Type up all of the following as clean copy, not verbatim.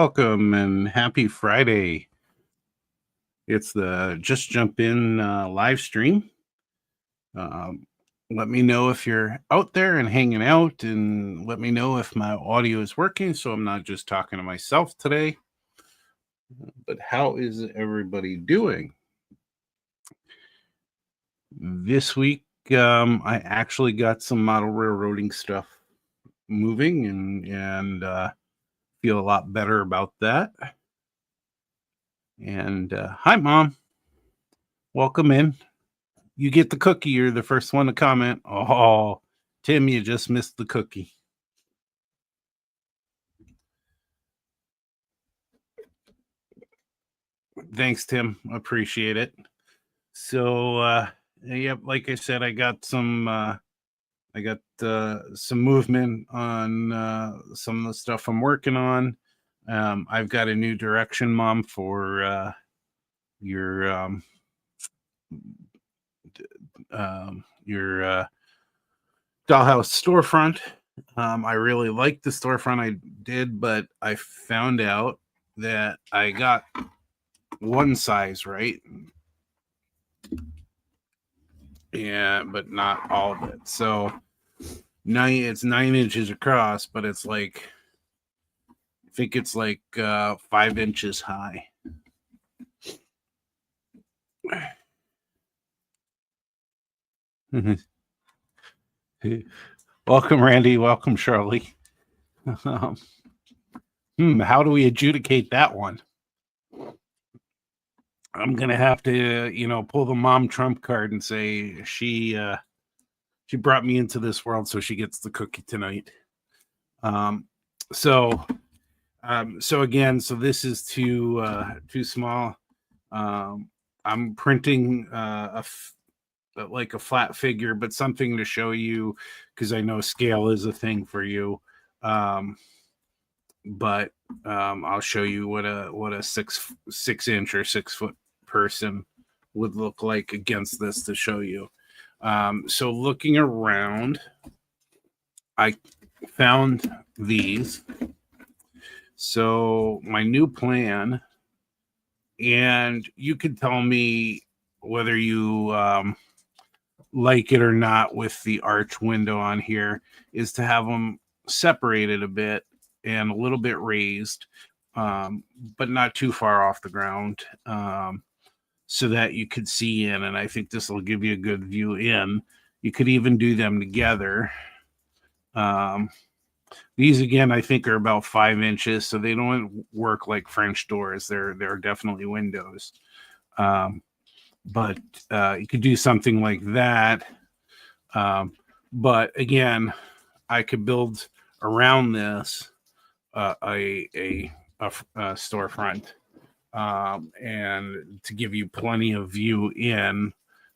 welcome and happy Friday. It's the Just Jump In live stream. Um, Let me know if you're out there and hanging out, and let me know if my audio is working so I'm not just talking to myself today. But how is everybody doing? This week, I actually got some model railroading stuff moving and feel a lot better about that. And hi, Mom. Welcome in. You get the cookie. You're the first one to comment. Oh, Tim, you just missed the cookie. Thanks, Tim. Appreciate it. So, yep, like I said, I got some movement on some of the stuff I'm working on. I've got a new direction, Mom, for your your dollhouse storefront. I really liked the storefront I did, but I found out that I got one size right, but not all of it. So it's 9 inches across, but it's like I think it's like 5 inches high. Welcome, Randy. Welcome, Charlie. How do we adjudicate that one? I'm gonna have to, pull the mom trump card and say she brought me into this world, so she gets the cookie tonight. So again, so this is too small. I'm printing like a flat figure, but something to show you because I know scale is a thing for you. But I'll show you what a 6 inch or 6 foot person would look like against this to show you. So looking around, I found these. So my new plan, and you can tell me whether you like it or not with the arch window on here, is to have them separated a bit and a little bit raised, but not too far off the ground, so that you could see in. And I think this will give you a good view in. You could even do them together. These again, I think, are about 5 inches, so they don't work like French doors. They're definitely windows. But you could do something like that. But again, I could build around this a storefront, and to give you plenty of view in,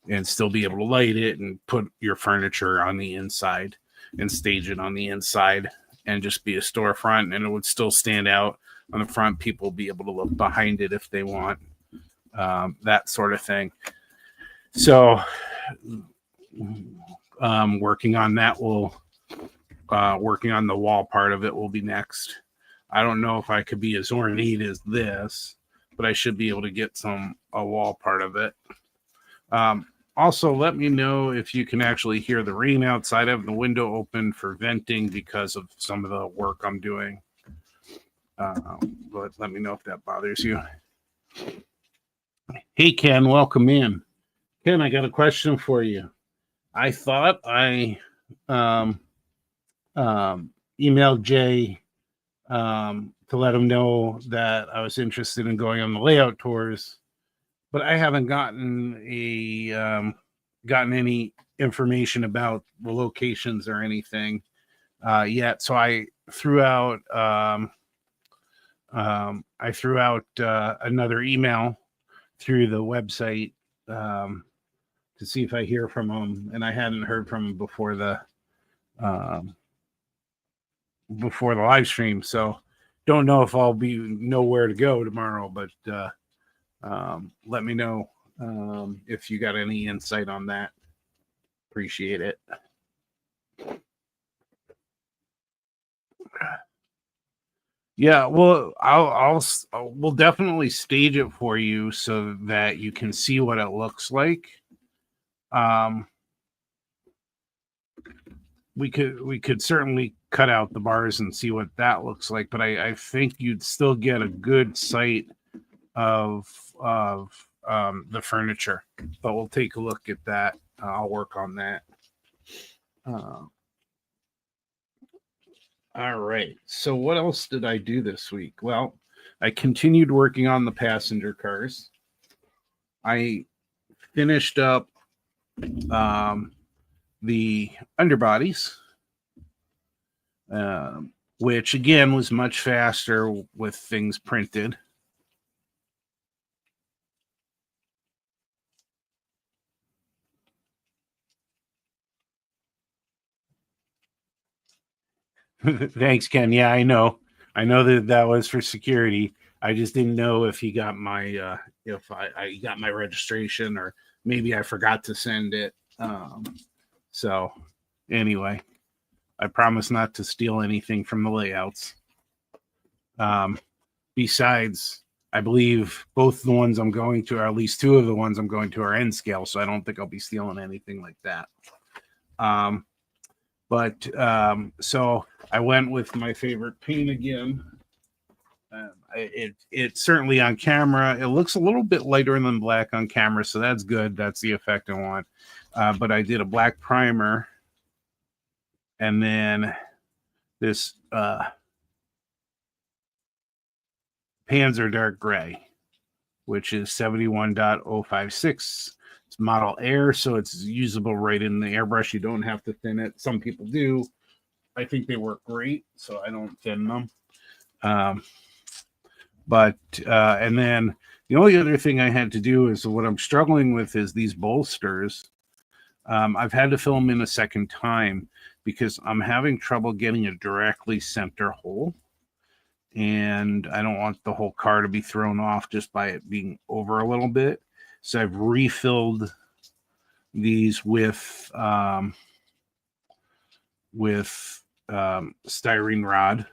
and still be able to light it and put your furniture on the inside and stage it on the inside and just be a storefront, and it would still stand out on the front. People will be able to look behind it if they want, that sort of thing. So working on that working on the wall part of it will be next. I don't know if I could be as ornate as this, but I should be able to get a wall part of it. Also, let me know if you can actually hear the rain outside. I have the window open for venting because of some of the work I'm doing. But let me know if that bothers you. Hey, Ken, welcome in. Ken, I got a question for you. I thought I emailed Jay to let him know that I was interested in going on the layout tours, but I haven't gotten any information about the locations or anything yet. So I threw out another email through the website to see if I hear from him, and I hadn't heard from him before the live stream. So don't know if I'll know where to go tomorrow, but let me know if you got any insight on that. Appreciate it. Yeah, well, we'll definitely stage it for you so that you can see what it looks like. Um, we could certainly cut out the bars and see what that looks like, but I think you'd still get a good sight of the furniture. But we'll take a look at that. I'll work on that. Uh, all right. So what else did I do this week? Well, I continued working on the passenger cars. I finished up um, the underbodies, which again was much faster with things printed. Thanks, Ken. Yeah, I know. I know that that was for security. I just didn't know if he got my if I got my registration, or maybe I forgot to send it. So anyway, I promise not to steal anything from the layouts. Um, Besides, I believe both the ones I'm going to, or at least two of the ones I'm going to, are N scale, so I don't think I'll be stealing anything like that. So I went with my favorite paint again. It certainly on camera, it looks a little bit lighter than black on camera, so that's good. That's the effect I want. But I did a black primer, and then this Panzer Dark Gray, which is 71.056. It's model air, so it's usable right in the airbrush. You don't have to thin it. Some people do. I think they work great, so I don't thin them. And then the only other thing I had to do is what I'm struggling with is these bolsters. I've had to fill them in a second time because I'm having trouble getting a directly center hole. And I don't want the whole car to be thrown off just by it being over a little bit. So I've refilled these with styrene rod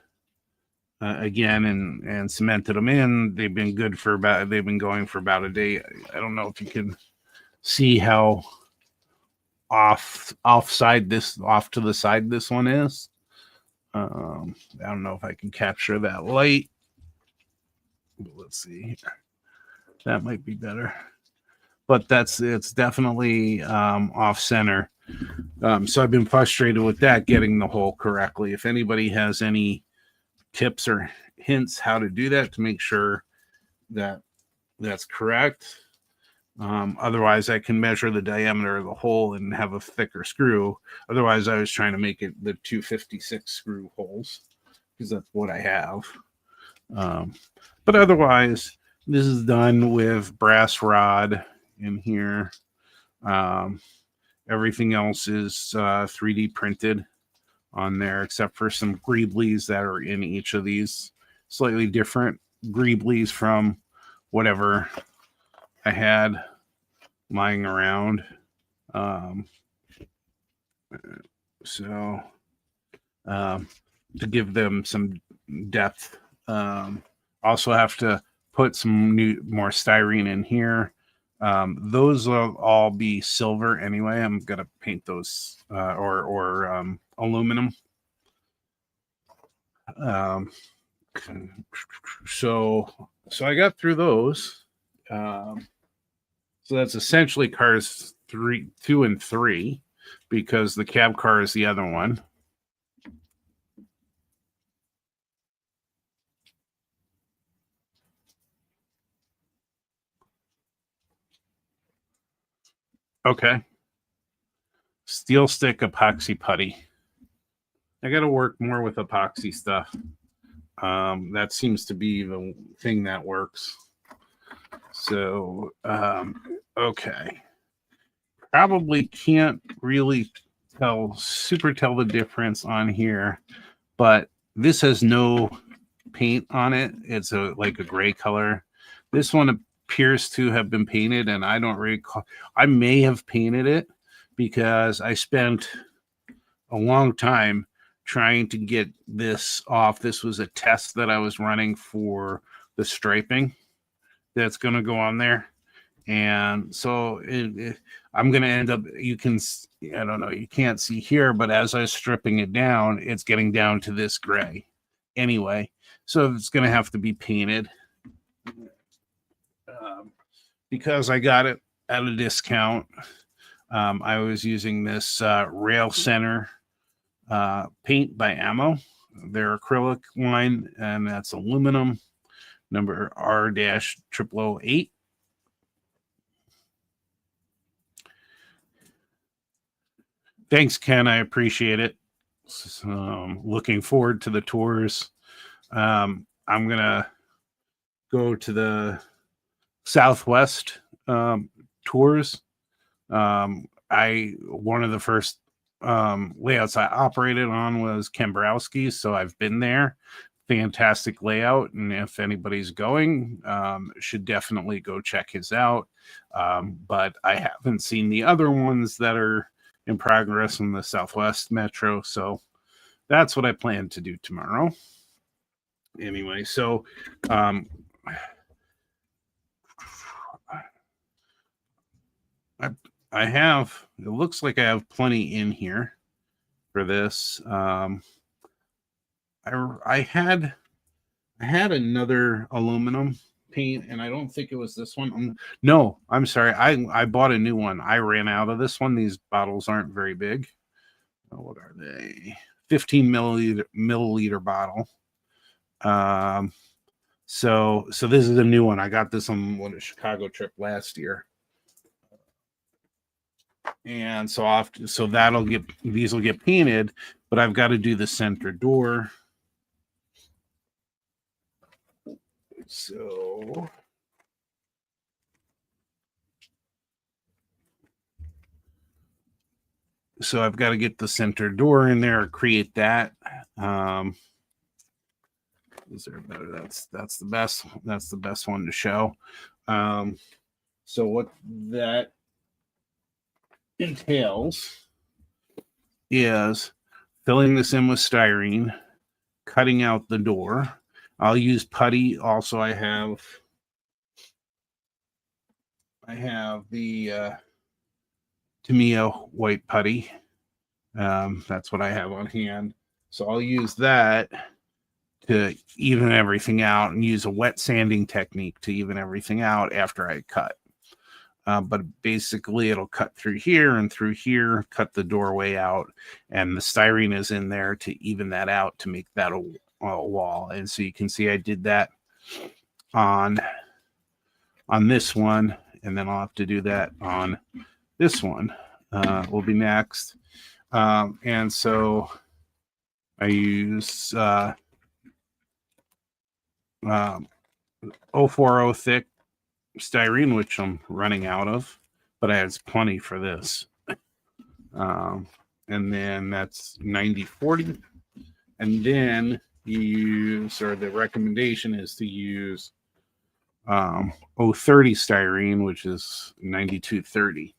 again, and cemented them in. They've been good for they've been going for about a day. I don't know if you can see how off to the side this one is. I don't know if I can capture that light. Let's see. That might be better. But it's definitely off center. So I've been frustrated with that, getting the hole correctly. If anybody has any tips or hints how to do that to make sure that that's correct. Otherwise, I can measure the diameter of the hole and have a thicker screw. Otherwise, I was trying to make it the 256 screw holes because that's what I have. But otherwise, this is done with brass rod in here. Everything else is 3D printed on there, except for some greeblies that are in each of these. Slightly different greeblies from whatever I had lying around. To give them some depth. Also have to put some more styrene in here. Those will all be silver anyway. I'm gonna paint those or aluminum. So I got through those. So that's essentially cars 2 and 3, because the cab car is the other one. Okay. Steel stick epoxy putty. I got to work more with epoxy stuff. That seems to be the thing that works. So, okay. Probably can't really tell the difference on here, but this has no paint on it. It's like a gray color. This one appears to have been painted, and I don't recall. I may have painted it because I spent a long time trying to get this off. This was a test that I was running for the striping that's going to go on there. And so I'm going to end up, I don't know, you can't see here, but as I was stripping it down, it's getting down to this gray anyway. So it's going to have to be painted. Because I got it at a discount, I was using this Rail Center paint by Ammo, their acrylic line, and that's aluminum, number R-0008. Thanks, Ken. I appreciate it. Looking forward to the tours. I'm going to go to the Southwest tours. One of the first layouts I operated on was Kembrowski's, so I've been there. Fantastic layout, and if anybody's going, should definitely go check his out. But I haven't seen the other ones that are in progress in the Southwest Metro, so that's what I plan to do tomorrow. Anyway, so I have, it looks like I have plenty in here for this. I had another aluminum paint, and I don't think it was this one. No, I'm sorry. I bought a new one. I ran out of this one. These bottles aren't very big. Oh, what are they? 15 milliliter bottle. So this is a new one. I got this on a Chicago trip last year. And so these will get painted, but I've got to do the center door. So I've got to get the center door in there, create that. Is there better? That's the best. That's the best one to show. So what that entails is filling this in with styrene, cutting out the door. I'll use putty. Also, I have the Tamiya white putty. That's what I have on hand. So I'll use that to even everything out, and use a wet sanding technique to even everything out after I cut. But basically it'll cut through here and through here, cut the doorway out, and the styrene is in there to even that out, to make that a wall. And so you can see I did that on this one, and then I'll have to do that on this one. Will be next. And so I use 040 thick styrene, which I'm running out of, but I have plenty for this. And then that's 90/40. And then you use, or the recommendation is to use 030 styrene, which is 92/30.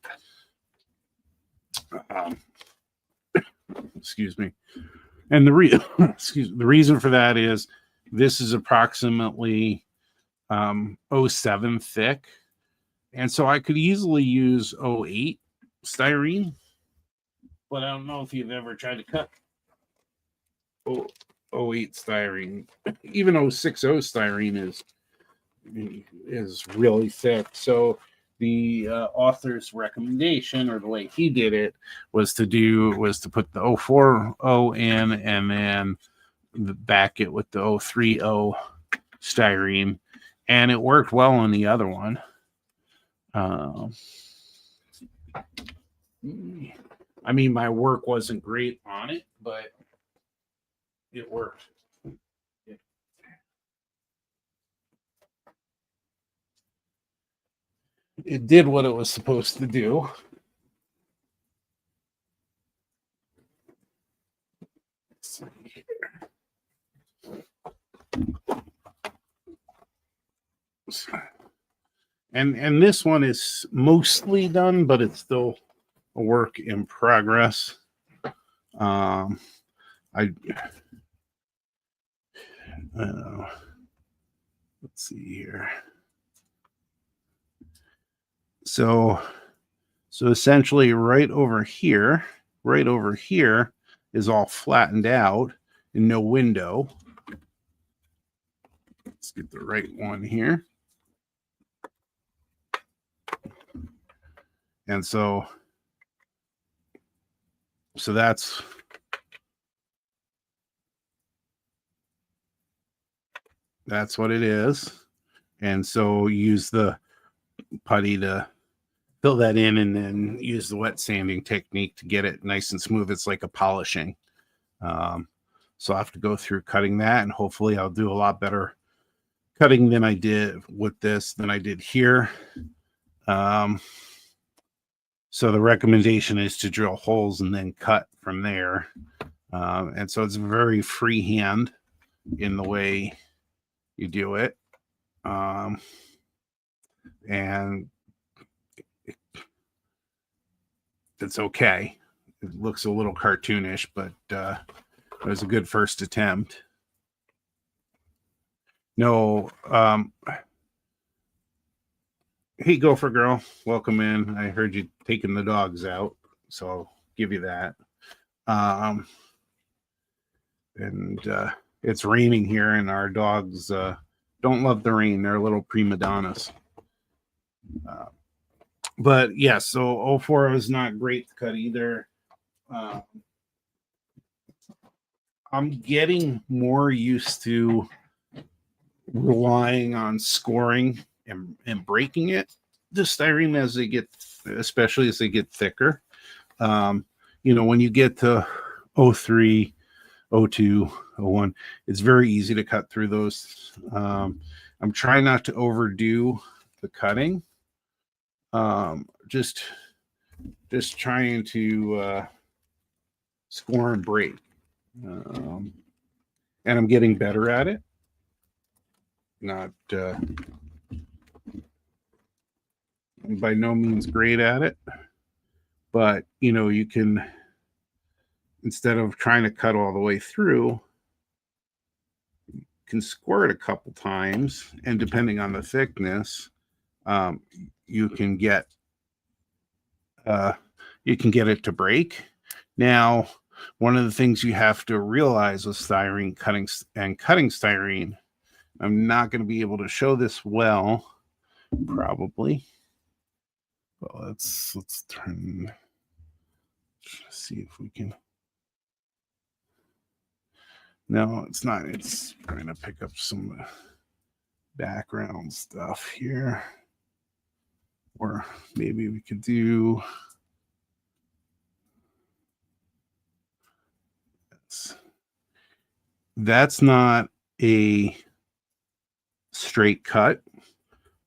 Excuse me. And the reason for that is this is approximately 07 thick, and so I could easily use 08 styrene, but I don't know if you've ever tried to cut 08 styrene. Even 060 styrene is really thick. So the author's recommendation, or the way he did it, was to put the 040 in, and then back it with the 030 styrene, and it worked well on the other one. I mean, my work wasn't great on it, but it worked. It did what it was supposed to do. Let's see here. And this one is mostly done, but it's still a work in progress. I I let's see here. So essentially right over here is all flattened out and no window. Let's get the right one here. And so that's what it is. And so use the putty to fill that in, and then use the wet sanding technique to get it nice and smooth. It's like a polishing. So I have to go through cutting that, and hopefully I'll do a lot better cutting than I did with this than I did here. So the recommendation is to drill holes and then cut from there. And so it's very freehand in the way you do it. And it's okay. It looks a little cartoonish, but it was a good first attempt. No, hey, Gopher Girl, welcome in. I heard you taking the dogs out, so I'll give you that. And it's raining here, and our dogs don't love the rain. They're little prima donnas. But yeah, so 04 was not great to cut either. I'm getting more used to relying on scoring and breaking it, the styrene, as they get, especially as they get thicker. When you get to 03, 02, 01, it's very easy to cut through those. I'm trying not to overdo the cutting. Just trying to score and break. And I'm getting better at it. Not by no means great at it, but you can, instead of trying to cut all the way through, you can score it a couple times, and depending on the thickness, you can get it to break. Now, one of the things you have to realize with styrene cutting styrene, I'm not going to be able to show this well, probably. Well, let's turn. See if we can. No, it's not. It's trying to pick up some background stuff here, or maybe we could do. That's not a straight cut.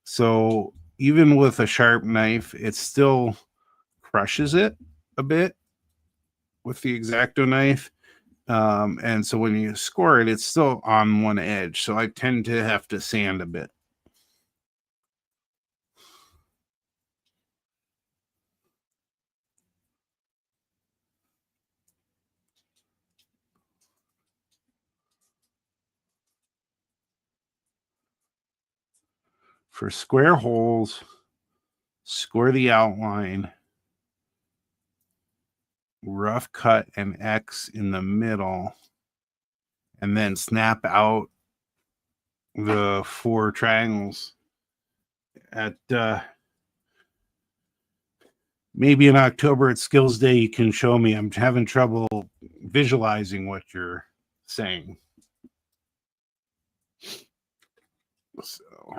So even with a sharp knife, it still crushes it a bit with the X-Acto knife. And so when you score it, it's still on one edge. So I tend to have to sand a bit. For square holes, score the outline, rough cut an X in the middle, and then snap out the 4 triangles. At maybe in October at Skills Day, you can show me. I'm having trouble visualizing what you're saying. So.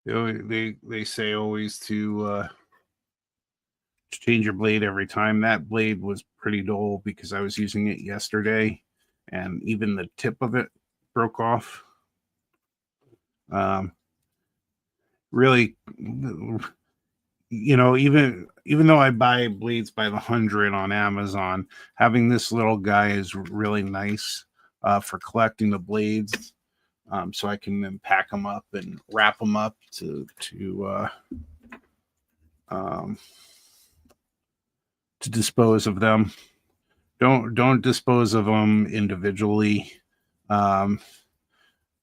They say always to change your blade every time. That blade was pretty dull because I was using it yesterday, and even the tip of it broke off. Really, even though I buy blades by the 100 on Amazon, having this little guy is really nice for collecting the blades. so I can then pack them up and wrap them up to dispose of them. Don't dispose of them individually.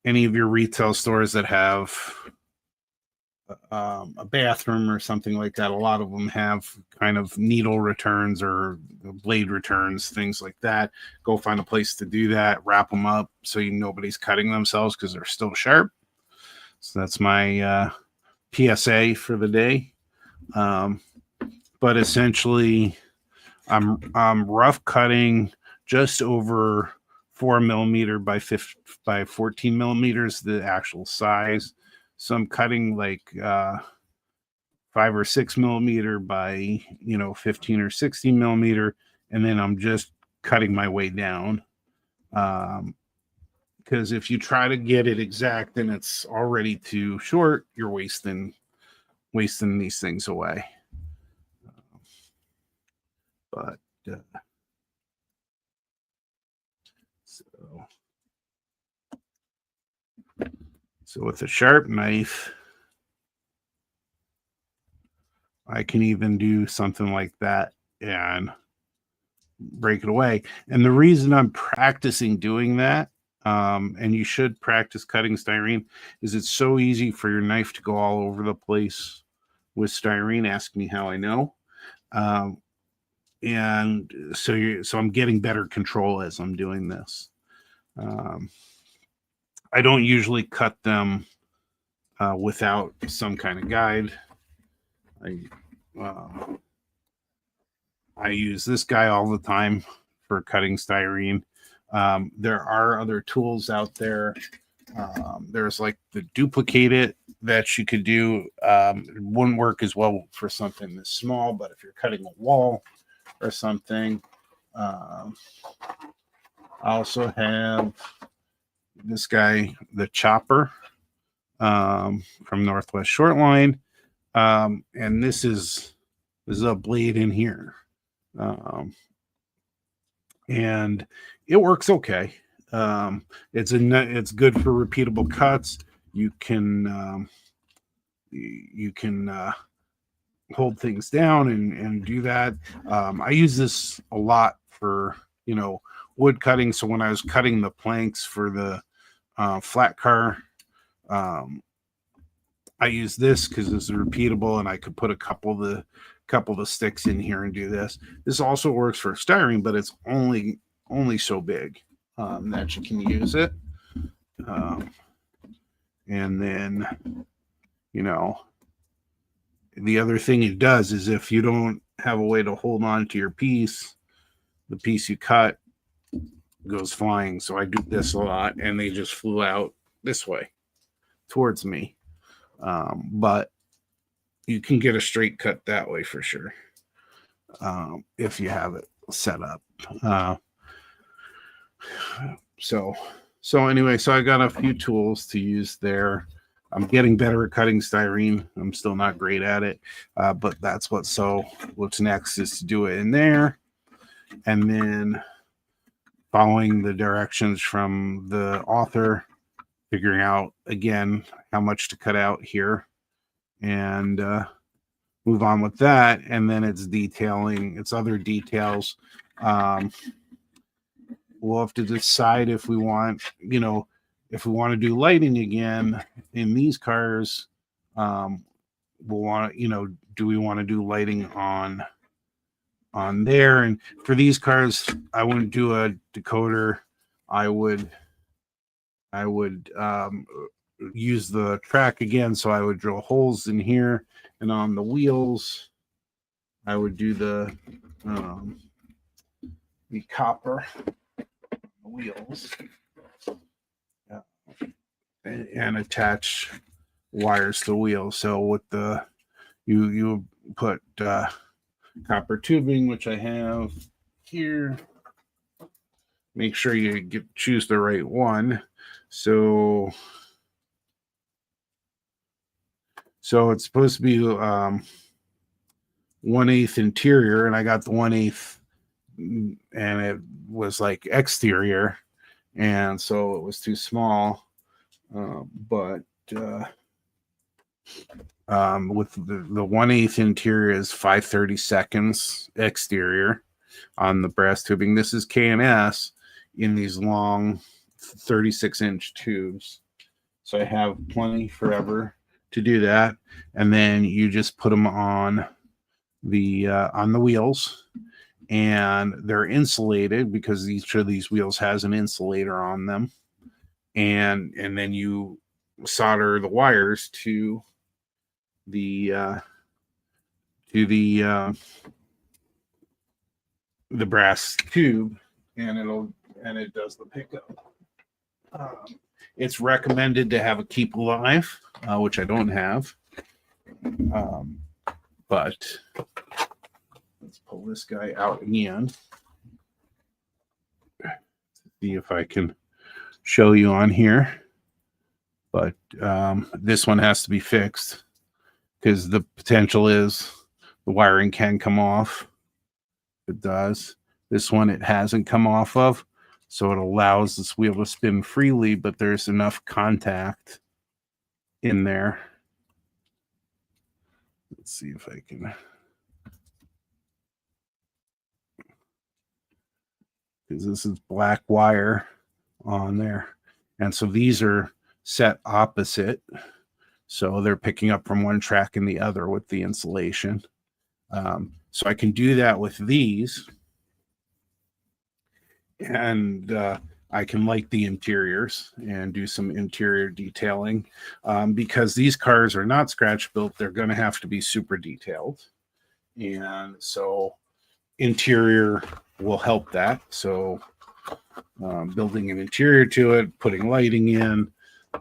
Any of your retail stores that have a bathroom or something like that, a lot of them have kind of needle returns or blade returns, things like that. Go find a place to do that, wrap them up so nobody's cutting themselves because they're still sharp. So that's my PSA for the day. But essentially, I'm rough cutting just over 4 millimeter by 14 millimeters, the actual size. So I'm cutting like 5 or 6 millimeter by 15 or 16 millimeter, and then I'm just cutting my way down. Because if you try to get it exact and it's already too short, you're wasting these things away. But so with a sharp knife, I can even do something like that and break it away. And the reason I'm practicing doing that, and you should practice cutting styrene, is it's so easy for your knife to go all over the place with styrene. Ask me how I know. And so I'm getting better control as I'm doing this. I don't usually cut them without some kind of guide. I use this guy all the time for cutting styrene. There are other tools out there. There's like the duplicate it that you could do. It wouldn't work as well for something this small, but if you're cutting a wall or something, I also have this guy, the chopper, from Northwest Shortline, and this is a blade in here, and it works okay. It's good for repeatable cuts. You can hold things down and do that. I use this a lot for wood cutting. So when I was cutting the planks for the flat car, I use this because it's repeatable, and I could put a couple of the sticks in here and do this. This also works for styrene, but it's only so big that you can use it. And then the other thing it does is if you don't have a way to hold on to your piece, the piece you cut goes flying. So I do this a lot, and they just flew out this way towards me. But you can get a straight cut that way for sure, if you have it set up. So anyway, so I got a few tools to use there. I'm getting better at cutting styrene. I'm still not great at it, but that's what's next is to do it in there, and then following the directions from the author, figuring out again how much to cut out here, and move on with that. And then it's detailing, it's other details. We'll have to decide if we want, if we want to do lighting again in these cars. We'll want to, do we want to do lighting on there? And for these cars, I wouldn't do a decoder. I would use the track again. So I would drill holes in here, and on the wheels, I would do the copper wheels, and attach wires to the wheels. So with the you put copper tubing, which I have here. Make sure you choose the right one. So it's supposed to be 1/8 interior, and I got the 1/8, and it was like exterior, and so it was too small. But with the 1/8 interior is 5/32 exterior on the brass tubing. This is K&S in these long 36-inch tubes. So I have plenty forever to do that. And then you just put them on the wheels, and they're insulated because each of these wheels has an insulator on them. And then you solder the wires to the brass tube, and it does the pickup. It's recommended to have a keep alive, which I don't have. But let's pull this guy out again. See if I can show you on here. But this one has to be fixed because the potential is the wiring can come off. It does. This one it hasn't come off of, so it allows this wheel to spin freely, but there's enough contact in there. Let's see if I can. Because this is black wire on there. And so these are set opposite. So they're picking up from one track and the other with the insulation. So I can do that with these. And I can light the interiors and do some interior detailing. Because these cars are not scratch built, they're going to have to be super detailed. And so interior will help that. So building an interior to it, putting lighting in,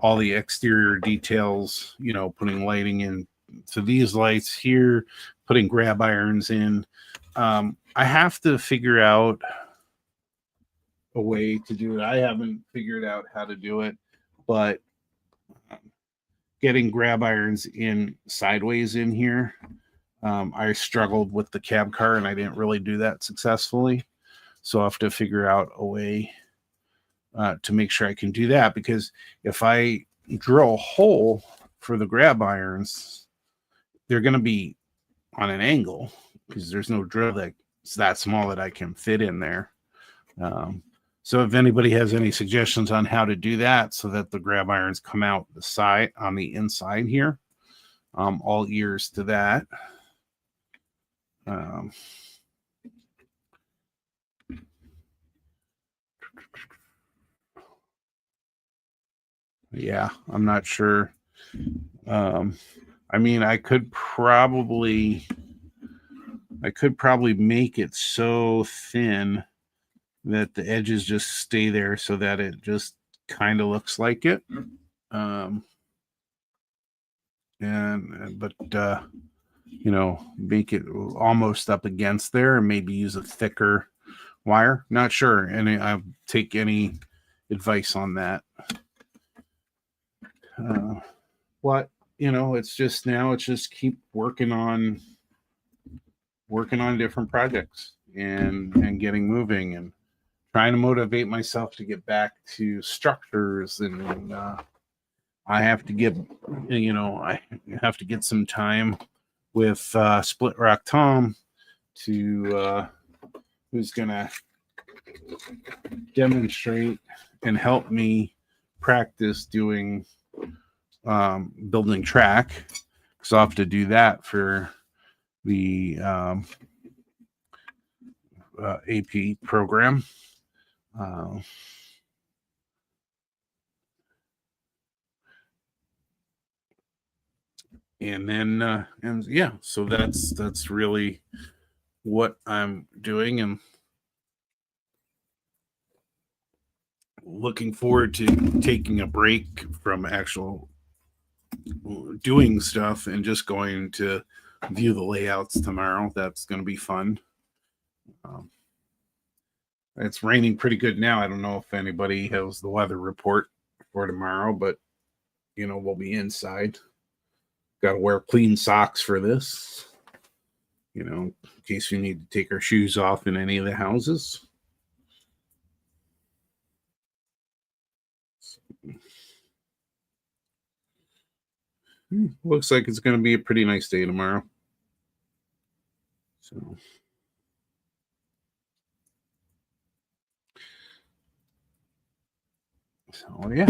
all the exterior details, putting lighting in to these lights here, putting grab irons in. I have to figure out a way to do it. I haven't figured out how to do it, but getting grab irons in sideways in here, I struggled with the cab car and I didn't really do that successfully. So I have to figure out a way to make sure I can do that, because if I drill a hole for the grab irons, they're going to be on an angle because there's no drill that's that small that I can fit in there. So if anybody has any suggestions on how to do that so that the grab irons come out the side on the inside here, all ears to that. Yeah, I'm not sure. I mean, I could probably make it so thin that the edges just stay there so that it just kind of looks like it. Make it almost up against there and maybe use a thicker wire. Not sure. And I'll take any advice on that. It's just keep working on different projects and getting moving and trying to motivate myself to get back to structures. And I have to get some time with Split Rock Tom who's gonna demonstrate and help me practice doing building track, because I'll have to do that for the AP program. So that's really what I'm doing, and looking forward to taking a break from actual doing stuff and just going to view the layouts tomorrow. That's going to be fun. It's raining pretty good now. I don't know if anybody has the weather report for tomorrow, but we'll be inside. Got to wear clean socks for this, in case we need to take our shoes off in any of the houses. Looks like it's going to be a pretty nice day tomorrow. So, yeah,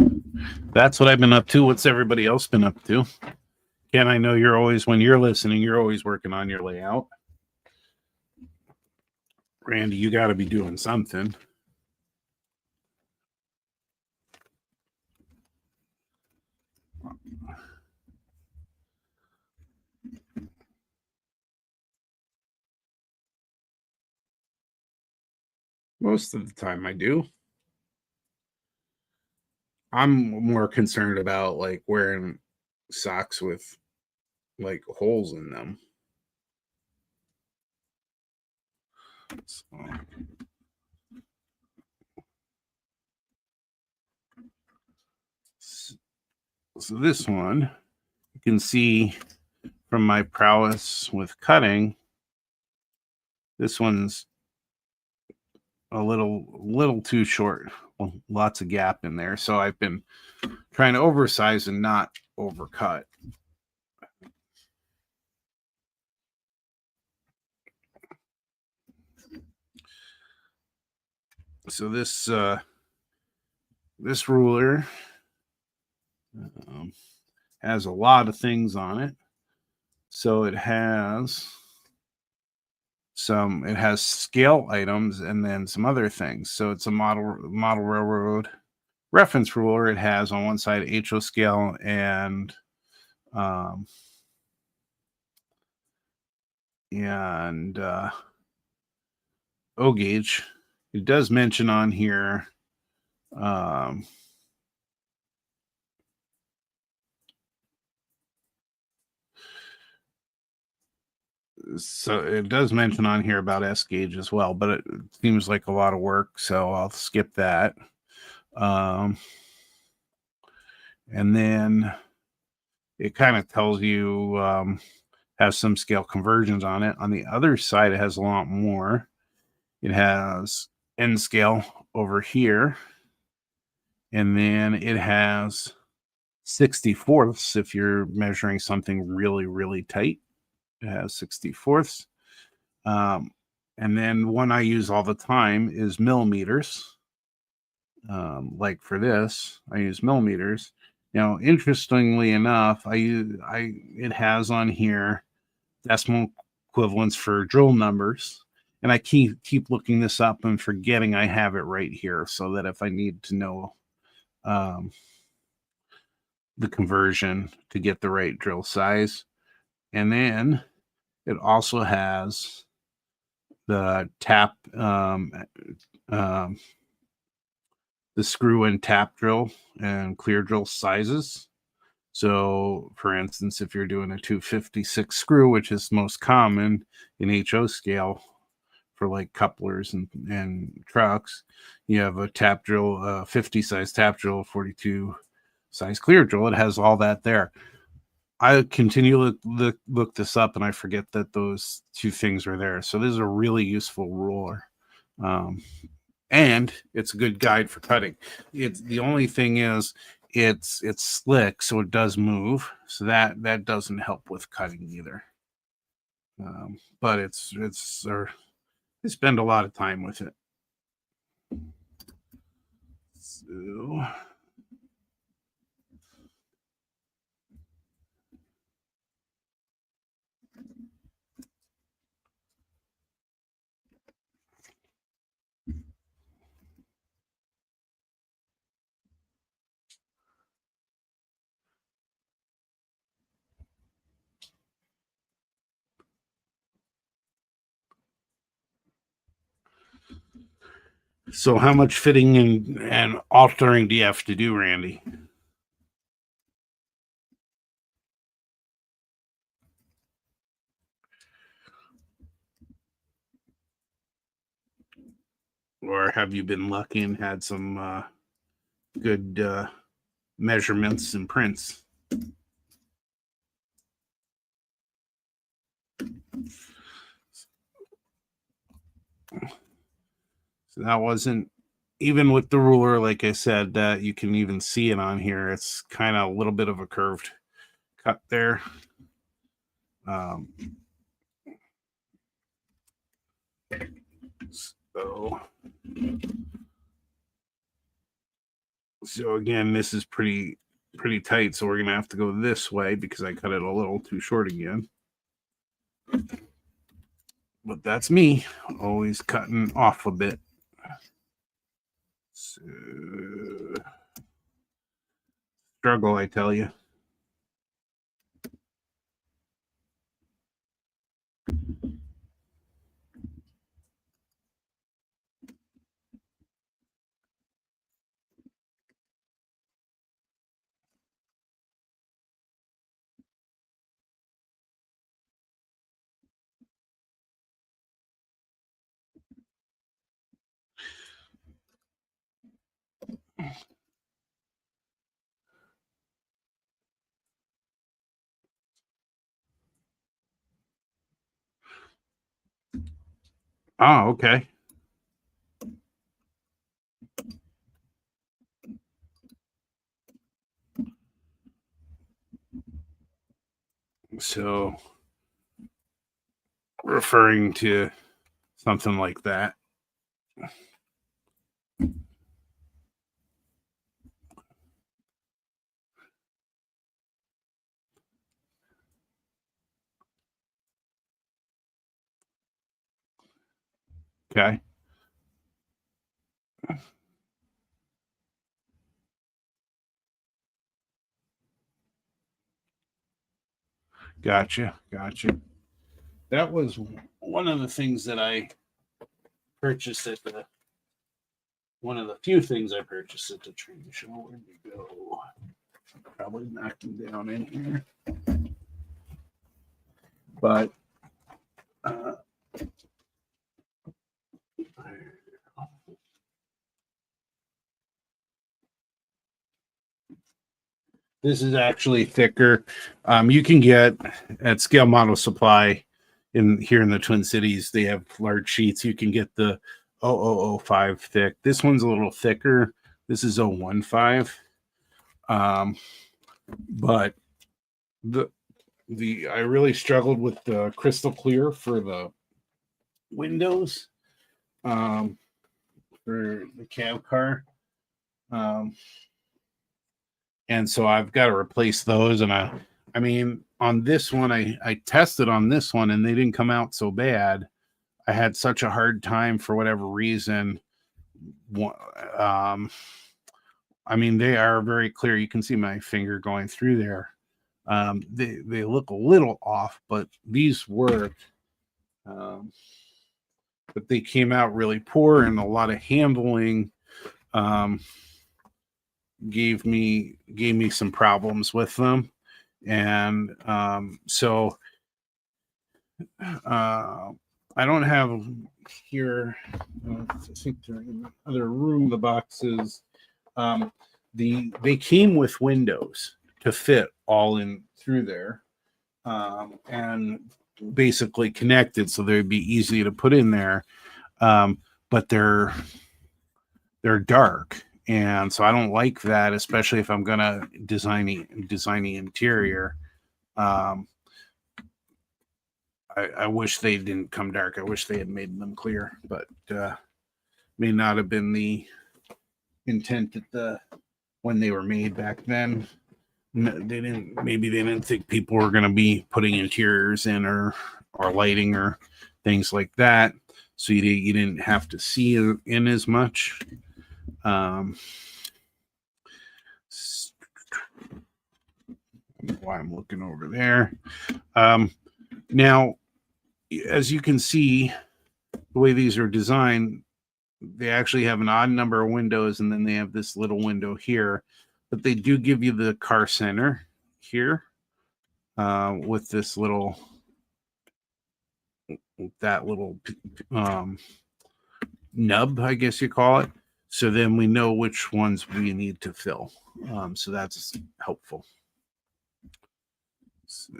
that's what I've been up to. What's everybody else been up to? Ken, I know you're always, when you're listening, you're always working on your layout. Randy, you got to be doing something. Most of the time I do. I'm more concerned about like wearing socks with like holes in them. So this one, you can see from my prowess with cutting, this one's a little too short. Well, lots of gap in there. So I've been trying to oversize and not overcut. So this ruler has a lot of things on it. So it has scale items and then some other things. So it's a model railroad reference ruler. It has on one side HO scale and O gauge. It does mention on here so it does mention on here about S gauge as well, but it seems like a lot of work, so I'll skip that. And then it kind of tells you has some scale conversions on it. On the other side, it has a lot more. It has N scale over here, and then it has 64ths if you're measuring something really, really tight. It has 64ths. And then one I use all the time is millimeters. Like for this, I use millimeters. Now, interestingly enough, it has on here decimal equivalents for drill numbers, and I keep looking this up and forgetting I have it right here, so that if I need to know the conversion to get the right drill size. And then it also has the tap, the screw and tap drill and clear drill sizes. So, for instance, if you're doing a 256 screw, which is most common in HO scale for like couplers and trucks, you have a tap drill, 50 size tap drill, 42 size clear drill. It has all that there. I continue to look this up and I forget that those two things are there. So this is a really useful ruler. And it's a good guide for cutting. It's the only thing is it's slick, so it does move. So that doesn't help with cutting either. But I spend a lot of time with it. So So how much fitting and altering do you have to do, Randy? Or have you been lucky and had some good measurements and prints? So that wasn't, even with the ruler, like I said, that you can even see it on here. It's kind of a little bit of a curved cut there. So again, this is pretty tight, so we're gonna have to go this way because I cut it a little too short again. But that's me, always cutting off a bit. So, struggle, I tell you. Oh, okay. So, referring to something like that. Okay. Gotcha. That was one of the things that I purchased at the one of the few things I purchased at the train show. Where'd we go? Probably knocked him down in here. But this is actually thicker. You can get at Scale Model Supply in here in the Twin Cities, they have large sheets. You can get the 0005 thick. This one's a little thicker. This is 015. But the I really struggled with the crystal clear for the windows for the cab car. And so I've got to replace those. And I mean, on this one, I tested on this one and they didn't come out so bad. I had such a hard time for whatever reason. I mean, they are very clear. You can see my finger going through there. They look a little off, but these work. But they came out really poor, and a lot of handling gave me some problems with them, and so I don't have here. I think they're in the other room. The boxes. They came with windows to fit all in through there, and basically connected, so they'd be easy to put in there. But they're dark, and so I don't like that, especially if I'm gonna design the interior. I wish they didn't come dark. I wish they had made them clear, but may not have been the intent at when they were made back then. They didn't. Maybe they didn't think people were going to be putting interiors in or lighting or things like that. So you didn't have to see in as much. Why I'm looking over there. Now, as you can see, the way these are designed, they actually have an odd number of windows, and then they have this little window here. But they do give you the car center here with this little, nub, I guess you call it. So then we know which ones we need to fill. So that's helpful. So,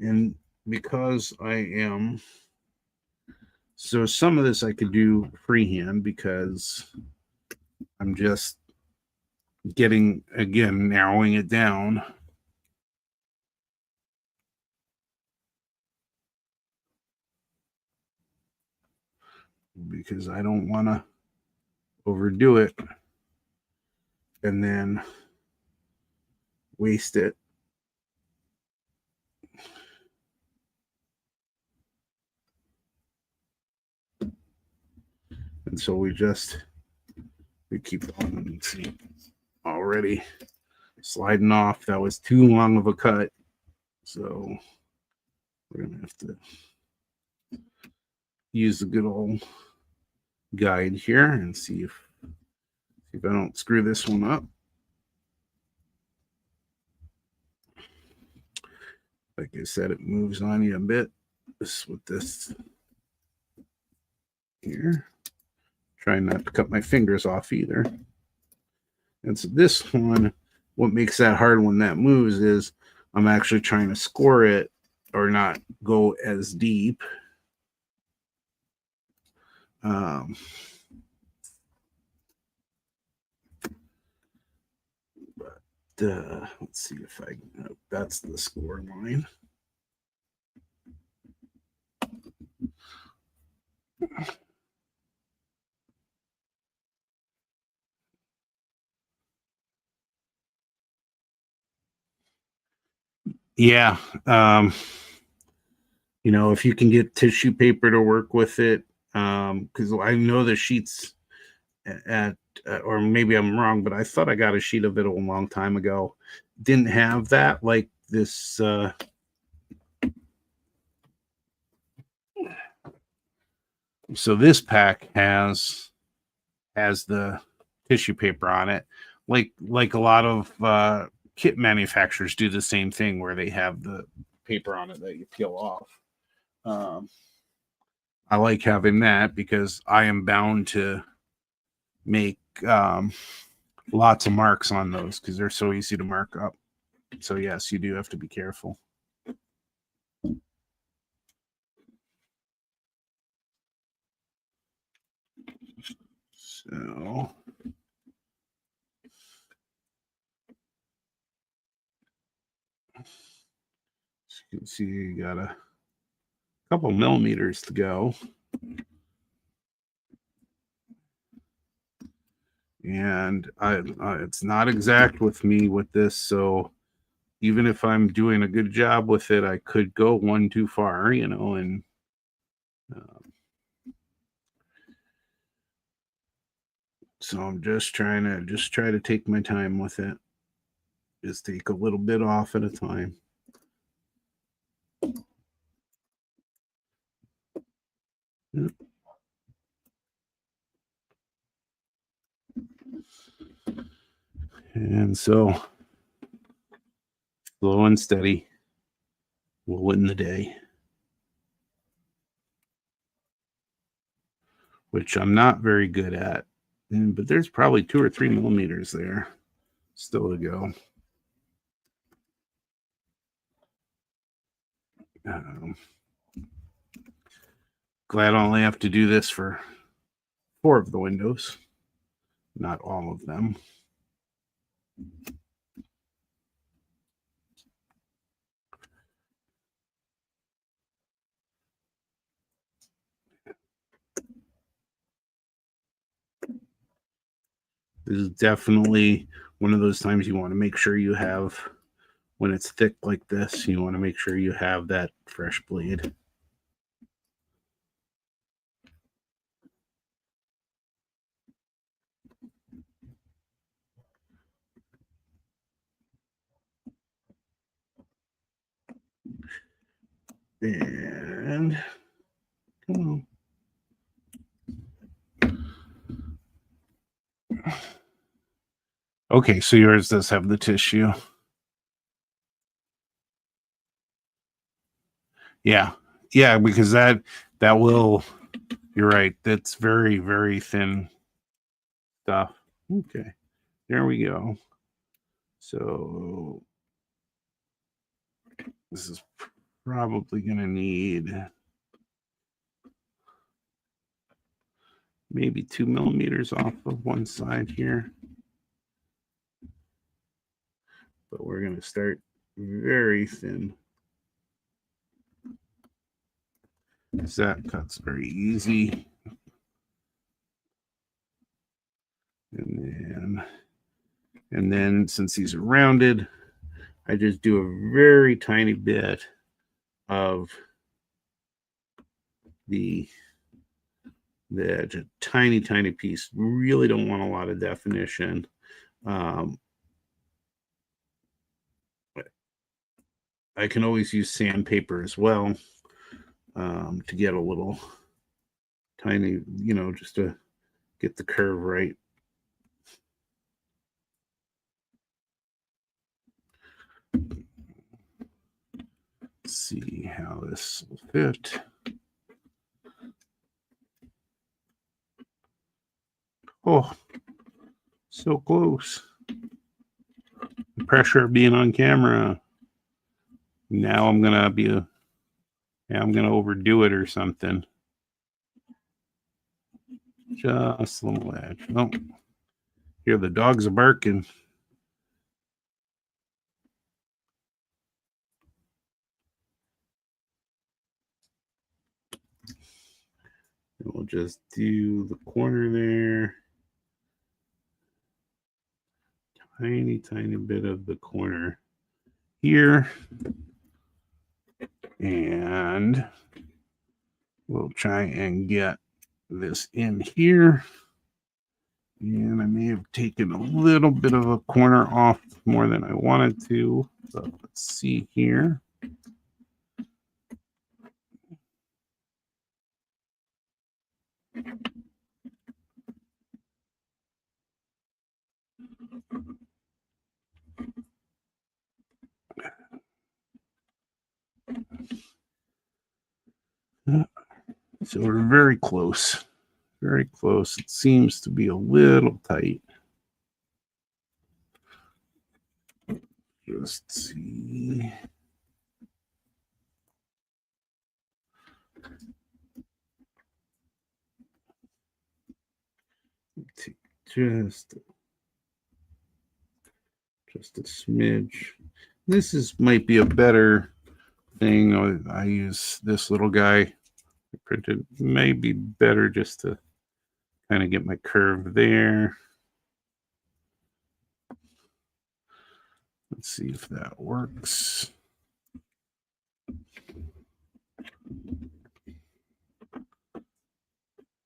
and because I am, so some of this I could do freehand because I'm just getting, again, narrowing it down. Because I don't want to overdo it and then waste it. And so we keep going. Let's see, already sliding off. That was too long of a cut. So we're going to have to use the good old guide here and see if I don't screw this one up. Like I said, it moves on you a bit. This with this here. Trying not to cut my fingers off either. And so this one, what makes that hard when that moves is I'm actually trying to score it or not go as deep. Let's see if I can, that's the score line. Yeah. You know, if you can get tissue paper to work with it, because I know the sheets at, or maybe I'm wrong, but I thought I got a sheet of it a long time ago. Didn't have that like this. So this pack has the tissue paper on it, like a lot of kit manufacturers do the same thing where they have the paper on it that you peel off. I like having that because I am bound to make lots of marks on those because they're so easy to mark up. So yes, you do have to be careful. So as you can see, you got a couple millimeters to go. And it's not exact with me with this, so even if I'm doing a good job with it, I could go one too far, you know, and so I'm just trying to take my time with it. Just take a little bit off at a time. Yep. And so slow and steady will win the day. Which I'm not very good at. But there's probably 2 or 3 millimeters there still to go. Glad I only have to do this for 4 of the windows, not all of them. This is definitely one of those times you want to make sure you have, when it's thick like this, you want to make sure you have that fresh blade. And come on. Okay, so yours does have the tissue. Yeah. Yeah, because that will, you're right. That's very, very thin stuff. Okay. There we go. So this is probably going to need maybe 2 millimeters off of one side here. But we're going to start very thin. That cuts very easy. And then since these are rounded, I just do a very tiny bit of the edge, a tiny piece. Really don't want a lot of definition. I can always use sandpaper as well to get a little tiny, just to get the curve right. Let's see how this will fit. Oh, so close. The pressure of being on camera. Now I'm gonna overdo it or something. Just a little edge. Oh, here the dogs are barking. And we'll just do the corner there. Tiny bit of the corner here. And we'll try and get this in here. And I may have taken a little bit of a corner off more than I wanted to. So let's see here. So we're very close. Very close. It seems to be a little tight. Just see. Take just a smidge. This might be a better thing. I use this little guy printed. Maybe better just to kind of get my curve there. Let's see if that works.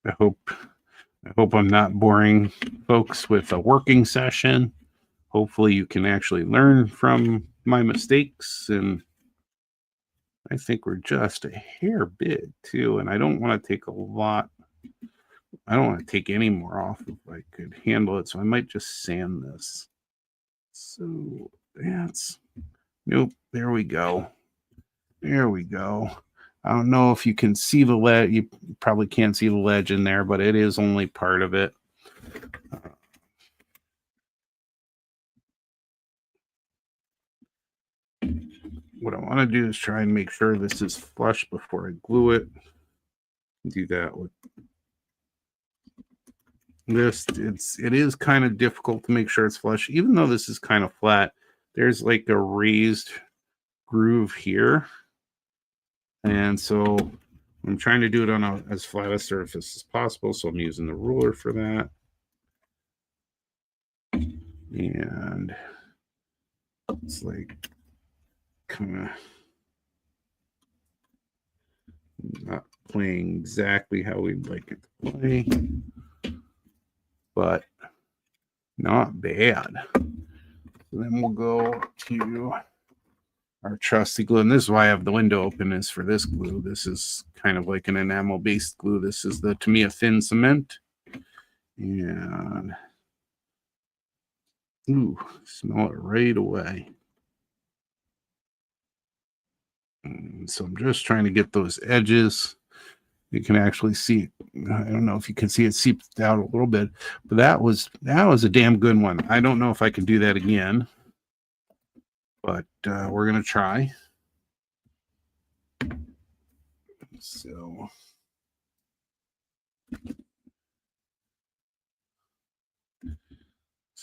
I hope I'm not boring folks with a working session. Hopefully you can actually learn from my mistakes, and I think we're just a hair big too, and I don't want to take a lot. I don't want to take any more off if I could handle it, so I might just sand this. So nope, there we go. There we go. I don't know if you can see the ledge. You probably can't see the ledge in there, but it is only part of it. What I want to do is try and make sure this is flush before I glue it. Do that with this. It is kind of difficult to make sure it's flush, even though this is kind of flat. There's like a raised groove here. And so I'm trying to do it on as flat a surface as possible. So I'm using the ruler for that. And it's like kind of not playing exactly how we'd like it to play, but not bad. So then we'll go to our trusty glue, and this is why I have the window open, is for this glue. This is kind of like an enamel based glue. This is the Tamiya thin cement, and ooh, smell it right away. And so I'm just trying to get those edges. You can actually see, I don't know if you can see it seeped out a little bit, but that was a damn good one. I don't know if I can do that again, but we're going to try. So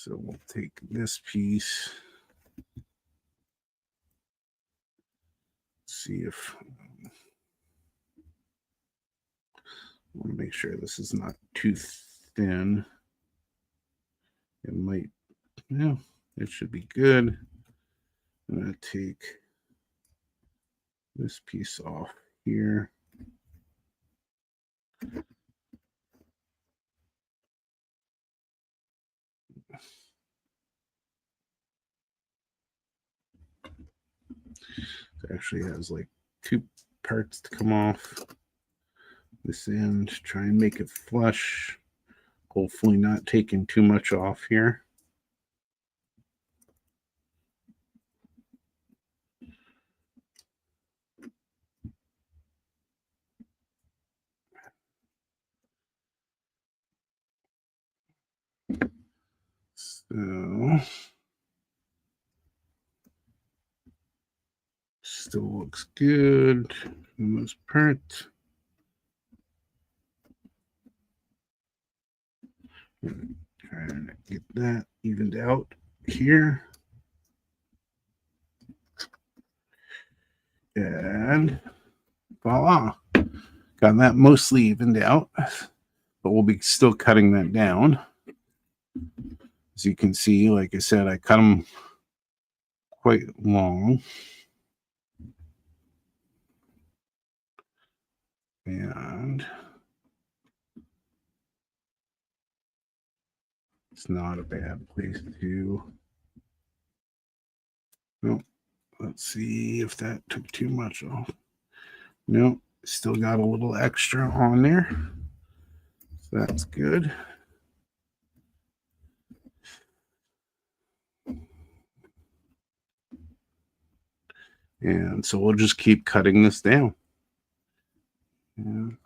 we'll take this piece, see if I want to make sure this is not too thin. It might, yeah, it should be good. I'm going to take this piece off here. It actually has like 2 parts to come off this end. Try and make it flush. Hopefully not taking too much off here. So still looks good for the most part. Trying to get that evened out here. And voila. Got that mostly evened out, but we'll be still cutting that down. As you can see, like I said, I cut them quite long. And it's not a bad place to. Nope. Let's see if that took too much off. Nope. Still got a little extra on there. So that's good. And so we'll just keep cutting this down. And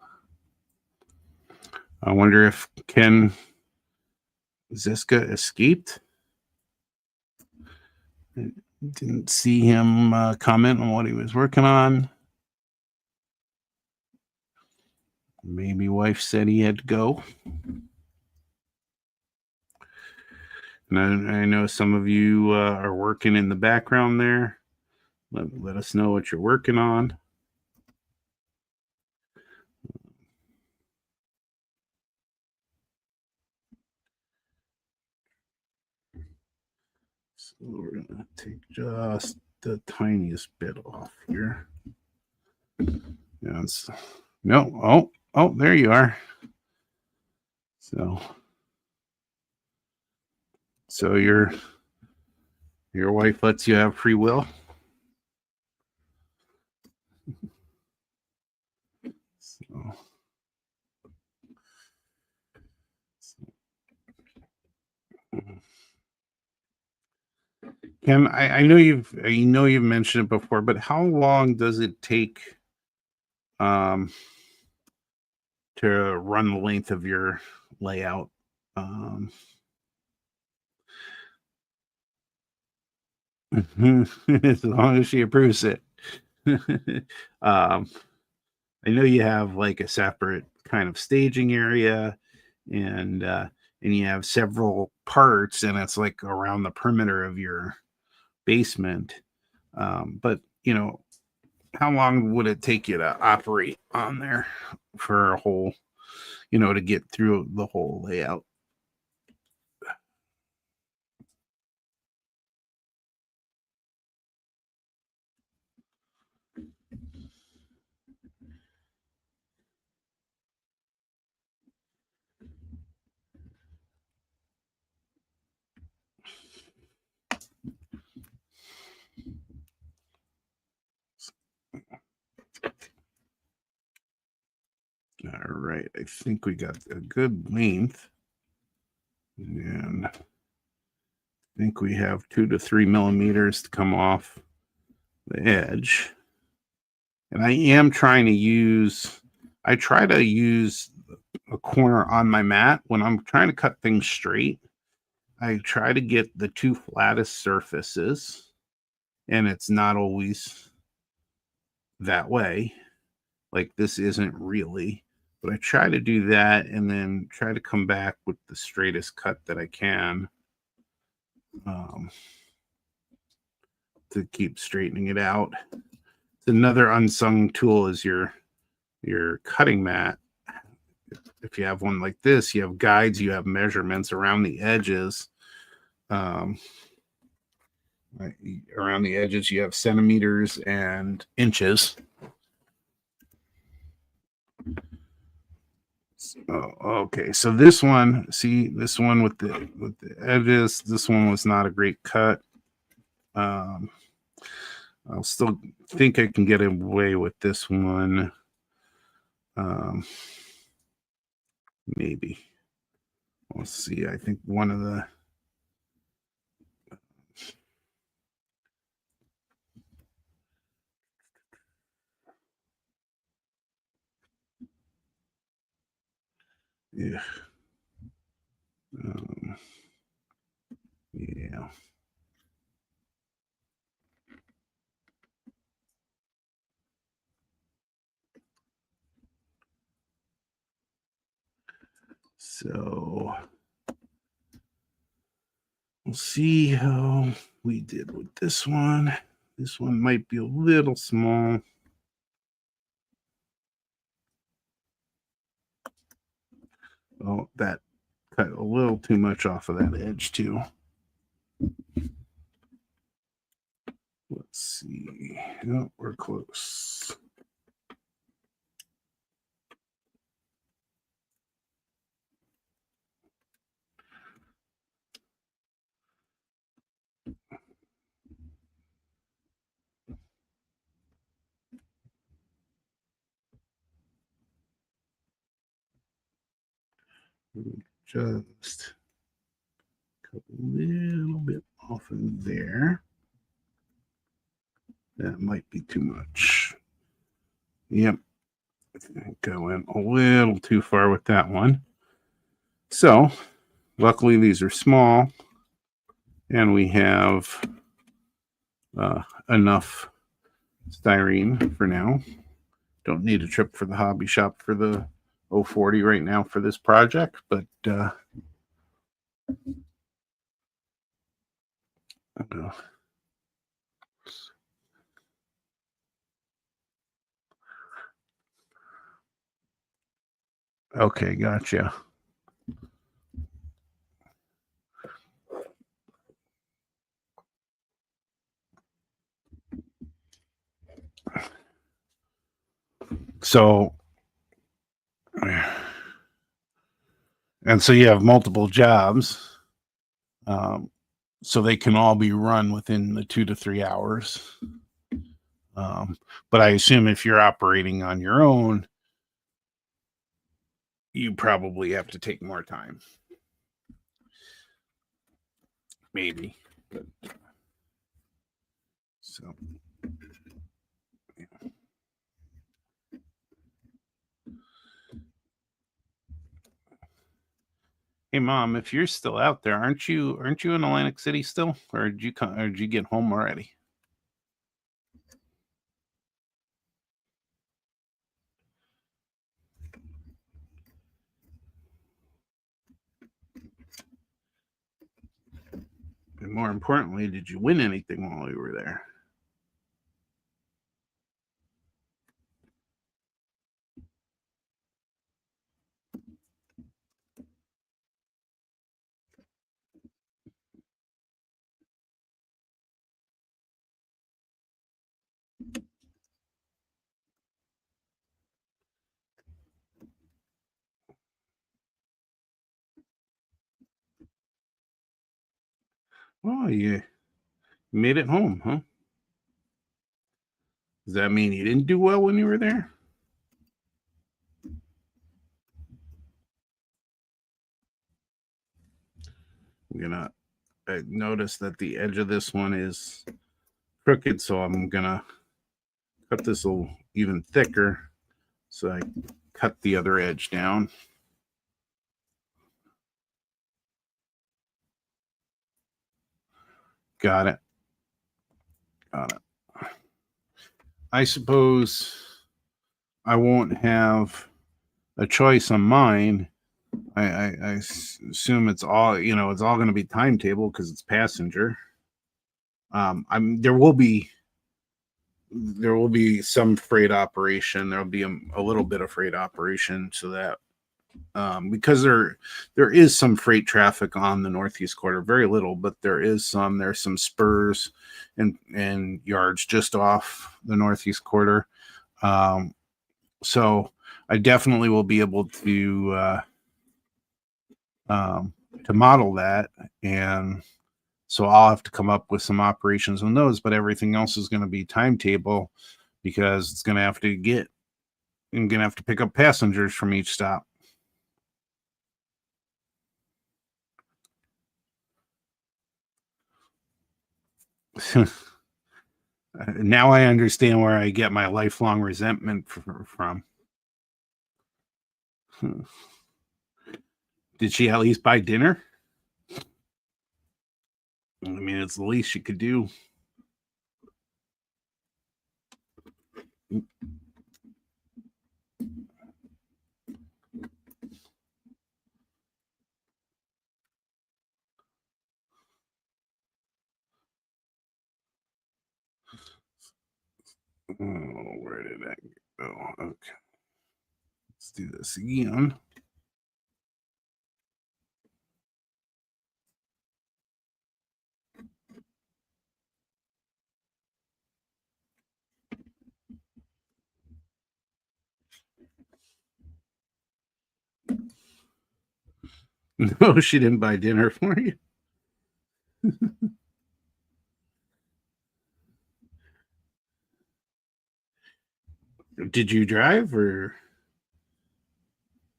I wonder if Ken Ziska escaped. I didn't see him comment on what he was working on. Maybe wife said he had to go. And I know some of you are working in the background there. Let us know what you're working on. So we're going to take just the tiniest bit off here. Yes. No. Oh, there you are. So your wife lets you have free will? Ken, I know you've mentioned it before, but how long does it take to run the length of your layout? As long as she approves it. I know you have like a separate kind of staging area, and you have several parts, and it's like around the perimeter of your basement. But how long would it take you to operate on there for a whole, to get through the whole layout? All right, I think we got a good length, and I think we have 2 to 3 millimeters to come off the edge. And I am trying to use, I try to use a corner on my mat when I'm trying to cut things straight. I try to get the 2 flattest surfaces, and it's not always that way. like this isn't really. But I try to do that and then try to come back with the straightest cut that I can, to keep straightening it out. Another unsung tool is your cutting mat. If you have one like this, you have guides, you have measurements around the edges. Right, around the edges, you have centimeters and inches. Oh, okay. So this one, see this one with the edges. This one was not a great cut. I'll still think I can get away with this one. Maybe. We'll see. I think one of the yeah. Yeah. So we'll see how we did with this one. This one might be a little small. Oh, that cut a little too much off of that edge too. Let's see. No, we're close. Just cut a little bit off in there. That might be too much. Yep. I think I went a little too far with that one. So, luckily, these are small, and we have enough styrene for now. Don't need a trip for the hobby shop for the 040 right now for this project, but okay, gotcha. So, and so you have multiple jobs, so they can all be run within the 2 to 3 hours. But I assume if you're operating on your own, you probably have to take more time. Maybe. But, so. Hey mom, if you're still out there, aren't you in Atlantic City still, or did you get home already? And more importantly, did you win anything while you were there? Oh, you made it home, huh? Does that mean you didn't do well when you were there? I'm gonna I notice that the edge of this one is crooked, so I'm gonna cut this a little even thicker. So I cut the other edge down. Got it. Got it. I suppose I won't have a choice on mine. Assume it's all, it's all going to be timetable because it's passenger. There will be some freight operation. There'll be a little bit of freight operation, so that because there is some freight traffic on the northeast quarter, very little, but there's some spurs and yards just off the northeast quarter. So I definitely will be able to model that, and so I'll have to come up with some operations on those, but everything else is going to be timetable because it's going to have to pick up passengers from each stop. Now I understand where I get my lifelong resentment from. Did she at least buy dinner? I mean, it's the least she could do. Oh, where did that go? Okay. Let's do this again. No, she didn't buy dinner for you. Did you drive, or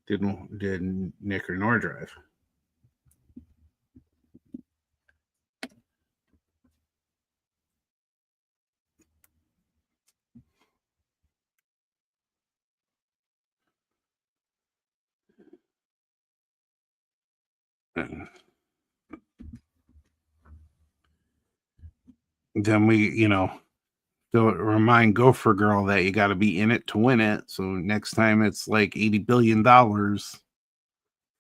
did Nick or Nor drive? Then don't remind Gopher Girl that you got to be in it to win it. So next time it's like $80 billion for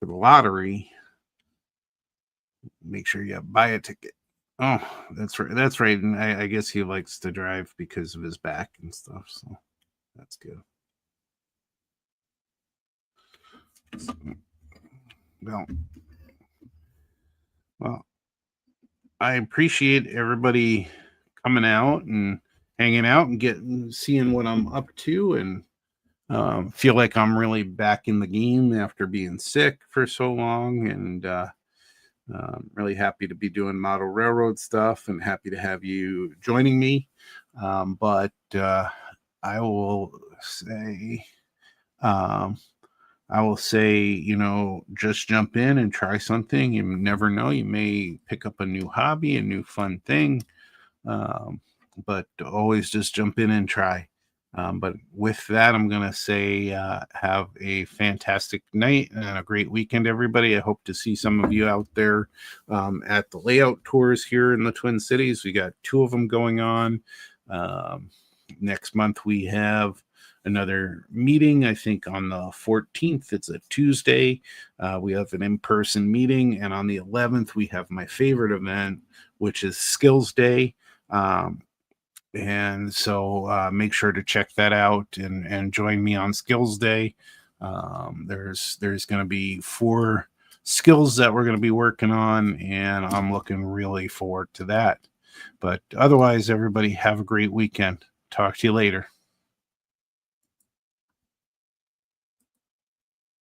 the lottery, make sure you buy a ticket. Oh, that's right. That's right. And I guess he likes to drive because of his back and stuff. So that's good. Well, I appreciate everybody coming out and hanging out and seeing what I'm up to, and feel like I'm really back in the game after being sick for so long, and really happy to be doing model railroad stuff and happy to have you joining me. But I will say, just jump in and try something. You never know. You may pick up a new hobby, a new fun thing. But always just jump in and try. But with that, I'm going to say have a fantastic night and a great weekend, everybody. I hope to see some of you out there at the layout tours here in the Twin Cities. We got 2 of them going on. Next month, we have another meeting, I think on the 14th. It's a Tuesday. We have an in-person meeting. And on the 11th, we have my favorite event, which is Skills Day. And so make sure to check that out and join me on Skills Day. There's going to be 4 skills that we're going to be working on, and I'm looking really forward to that. But otherwise, everybody have a great weekend. Talk to you later.